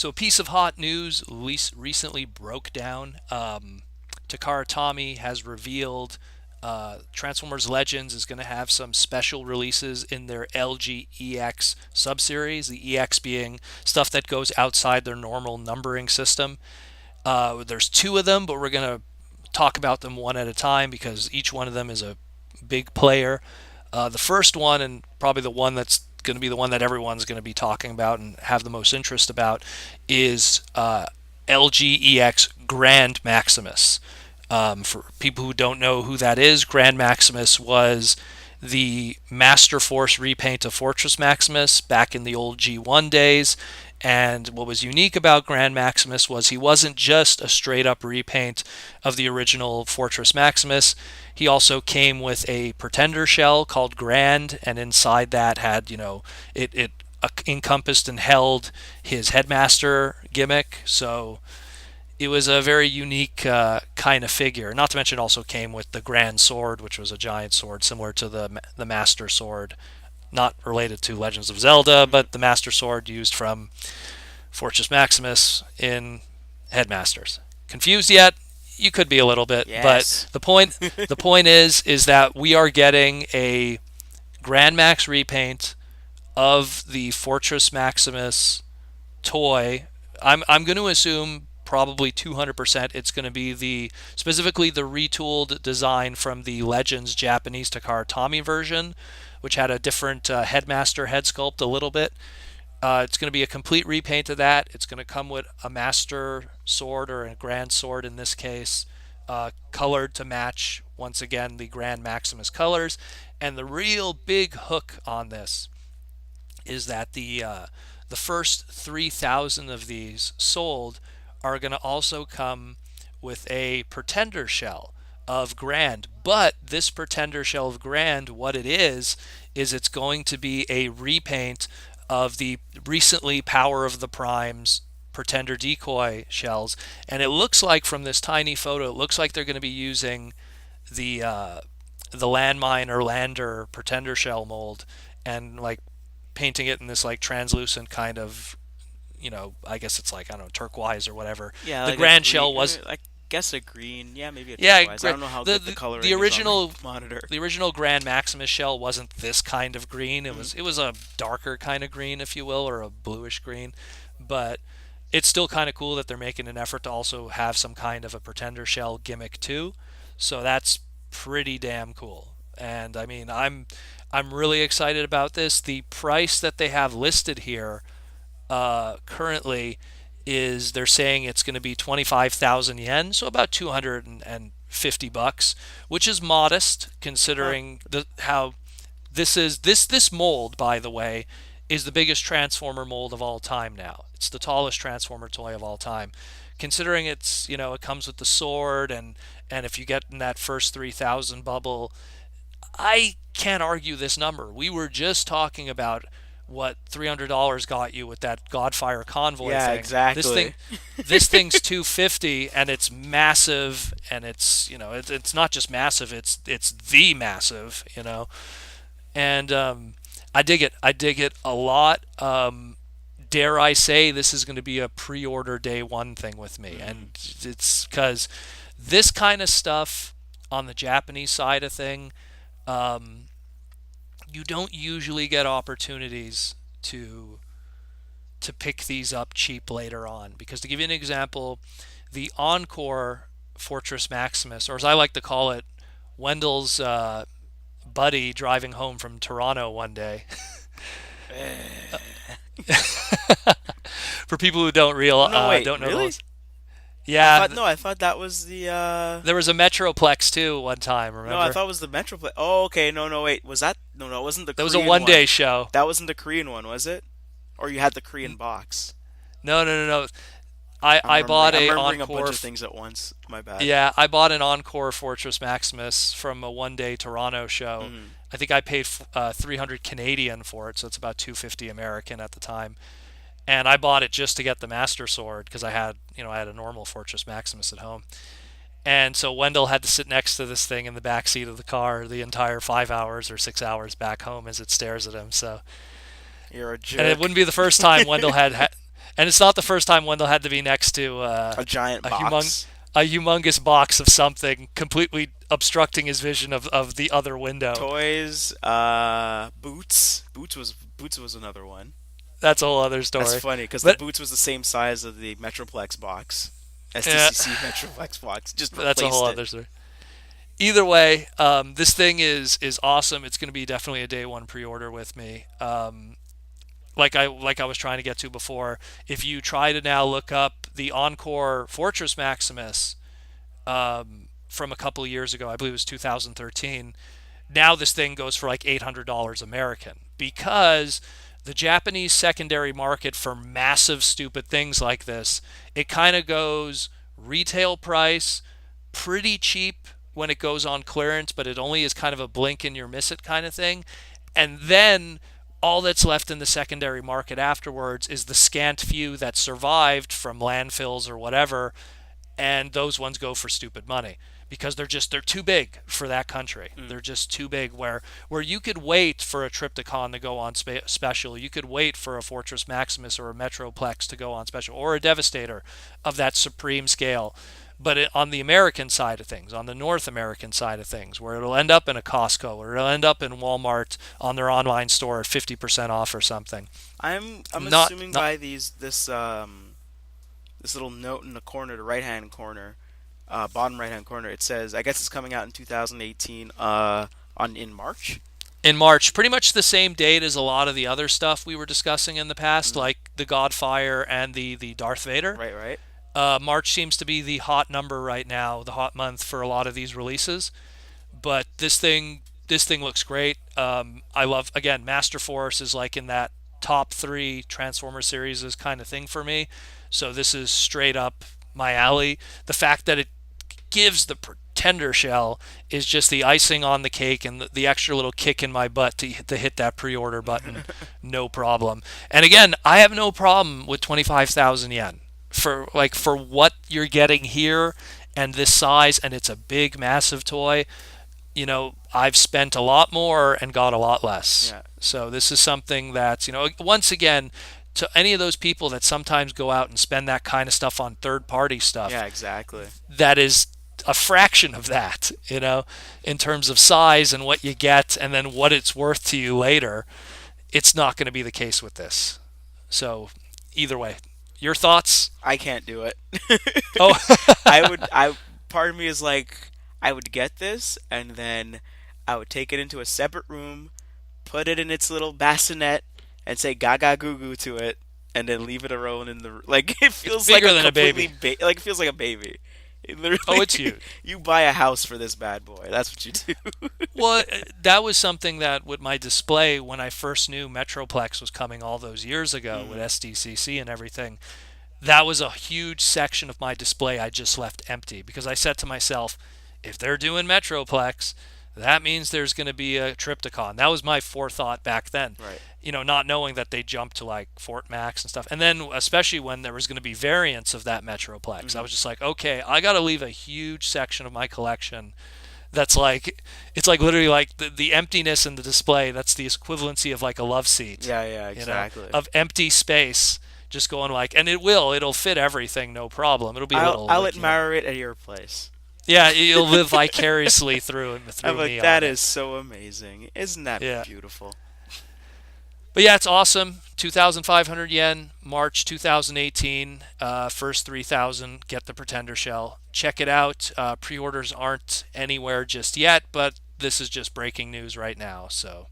So a piece of hot news recently broke down. Takara Tomy has revealed Transformers Legends is going to have some special releases in their LG EX subseries, the EX being stuff that goes outside their normal numbering system. There's two of them, but we're going to talk about them one at a time because each one of them is a big player. The first one, and probably the one that's going to be the one that everyone's going to be talking about and have the most interest about, is LGEX Grand Maximus. For people who don't know who that is, Grand Maximus was the Master Force repaint of Fortress Maximus back in the old G1 days. And what was unique about Grand Maximus was he wasn't just a straight up repaint of the original Fortress Maximus. He also came with a Pretender shell called Grand, and inside that had, it encompassed and held his Headmaster gimmick. So it was a very unique kind of figure. Not to mention, it also came with the Grand Sword, which was a giant sword similar to the Master Sword, not related to Legends of Zelda, but the Master Sword used from Fortress Maximus in Headmasters. Confused yet? You could be a little bit, Yes. but the point is that we are getting a Grand Max repaint of the Fortress Maximus toy. I'm going to assume probably 200% it's going to be specifically the retooled design from the Legends Japanese Takara Tomy version, which had a different headmaster head sculpt a little bit. It's going to be a complete repaint of that. It's going to come with a master sword, or a grand sword in this case, colored to match once again the Grand Maximus colors. And the real big hook on this is that the first 3,000 of these sold are going to also come with a Pretender shell of Grand. But this Pretender shell of Grand, what it is it's going to be a repaint of the recently Power of the Primes Pretender decoy shells. And it looks like, from this tiny photo, it looks like they're going to be using the landmine or lander Pretender shell mold, and like painting it in this like translucent kind of, I guess it's like, I don't know, turquoise or whatever. Yeah, The like a grand green. shell was, I guess a green. Yeah, maybe a yeah, turquoise. I don't know how the good the the, coloring the is on my original monitor. the original Grand Maximus shell wasn't this kind of green. It Mm. was it was a darker kind of green, if you will, or a bluish green. But it's still kind of cool that they're making an effort to also have some kind of a Pretender shell gimmick too. So that's pretty damn cool. And I mean, I'm really excited about this. The price that they have listed here currently is, they're saying it's going to be 25,000 yen, so about 250 bucks, which is modest Huh. considering the how this mold, by the way, is the biggest Transformer mold of all time now. It's the tallest Transformer toy of all time. Considering it comes with the sword, and if you get in that first 3,000 bubble, I can't argue this number. We were just talking about what $300 got you with that Godfire convoy Yeah, thing. This exactly. thing, this thing's 250, and it's massive, and it's not just massive. It's the massive. And I dig it. I dig it a lot. Dare I say, this is going to be a pre-order day one thing with me, Mm. and it's because this kind of stuff on the Japanese side of thing, um, you don't usually get opportunities to pick these up cheap later on. Because, to give you an example, the Encore Fortress Maximus, or as I like to call it, Wendell's buddy driving home from Toronto one day. Eh. For people who No, wait, don't know really? those, yeah, I thought that was the there was a Metroplex too one time. No, I Remember? thought it was the Metroplex. Oh, okay. No, no, wait. Was that? No, no, it wasn't the That was a Korean one one. day show. That wasn't the Korean one, was it? Or you had the Korean box? No, no, no, no. I bought I'm a remembering a bunch Encore. of things at once. My bad. Yeah, I bought an Encore Fortress Maximus from a one day Toronto show. Hmm. I think I paid 300 Canadian for it, so it's about 250 American at the time. And I bought it just to get the Master Sword because I had a normal Fortress Maximus at home. And so Wendell had to sit next to this thing in the back seat of the car the entire 5 hours or 6 hours back home as it stares at him. So, You're a and it jerk. wouldn't be the first time Wendell had And it's not the first time Wendell had to be next to A giant a humong box. a humongous box of something completely obstructing his vision of the other window. Toys, boots. Boots was another one. That's a whole other That's story. funny because the But boots was the same size of the Metroplex box, yeah, SDCC Metroplex box. Just that's a whole replaced it. other story. Either way, this thing is awesome. It's going to be definitely a day one pre-order with me. Like I was trying to get to before, if you try to now look up the Encore Fortress Maximus from a couple of years ago, I believe it was 2013. Now this thing goes for like $800 American because the Japanese secondary market for massive stupid things like this, it kind of goes retail price, pretty cheap when it goes on clearance, but it only is kind of a blink and you miss it kind of thing. And then all that's left in the secondary market afterwards is the scant few that survived from landfills or whatever, and those ones go for stupid money because they're too big for that country. Mm. They're just too big. Where you could wait for a Triptychon to go on special, you could wait for a Fortress Maximus or a Metroplex to go on special, or a Devastator of that supreme scale. But on the American side of things, on the North American side of things, where it'll end up in a Costco or it'll end up in Walmart on their online store at 50% off or something. I'm Not assuming not by this little note in the corner, the right hand corner, bottom right hand corner, it says I guess it's coming out in 2018 on in March. in March, pretty much the same date as a lot of the other stuff we were discussing in the past, Mm. like the Godfire and the Darth Vader. Right, right. March seems to be the hot number right now, the hot month for a lot of these releases. But this thing looks great. I love, again, Master Force is like in that top three Transformer series is kind of thing for me. So this is straight up my alley. The fact that it gives the Pretender shell is just the icing on the cake and the extra little kick in my butt to hit that pre-order button, no problem. And again, I have no problem with 25,000 yen for what you're getting here and this size, and it's a big, massive toy. I've spent a lot more and got a lot less. Yeah, So this is something that, once again, to any of those people that sometimes go out and spend that kind of stuff on third party stuff, yeah, exactly. that is a fraction of that, in terms of size and what you get and then what it's worth to you later. It's not going to be the case with this. So either way, your thoughts? I can't do it. Oh, I would. I Part of me is like, I would get this, and then I would take it into a separate room, put it in its little bassinet, and say "Gaga Goo Goo" to it, and then leave it alone in the like. It it's feels like bigger a than a completely baby. like it feels like a baby. It Oh, literally, it's huge. you buy a house for this bad boy. That's what you do. Well, that was something that with my display when I first knew Metroplex was coming all those years ago with Mm, SDCC and everything. That was a huge section of my display I just left empty because I said to myself, if they're doing Metroplex, that means there's going to be a Triptychon. That was my forethought back then. right. Not knowing that they jumped to like Fort Max and stuff. And then, especially when there was going to be variants of that Metroplex, I Mm. was just like, okay, I got to leave a huge section of my collection that's like, it's like literally like the emptiness in the display. That's the equivalency of like a love seat, Yeah, yeah, exactly. of empty space just going like, and it'll fit everything, no problem. It'll be a little I'll like, admire it at your place. yeah, you'll live vicariously through I'm through like, me that on it. is so amazing. Isn't that Yeah. beautiful? But yeah, it's awesome. 2,500 yen, March 2018. First 3,000 get the Pretender shell. Check it out. Pre-orders aren't anywhere just yet, but this is just breaking news right now. So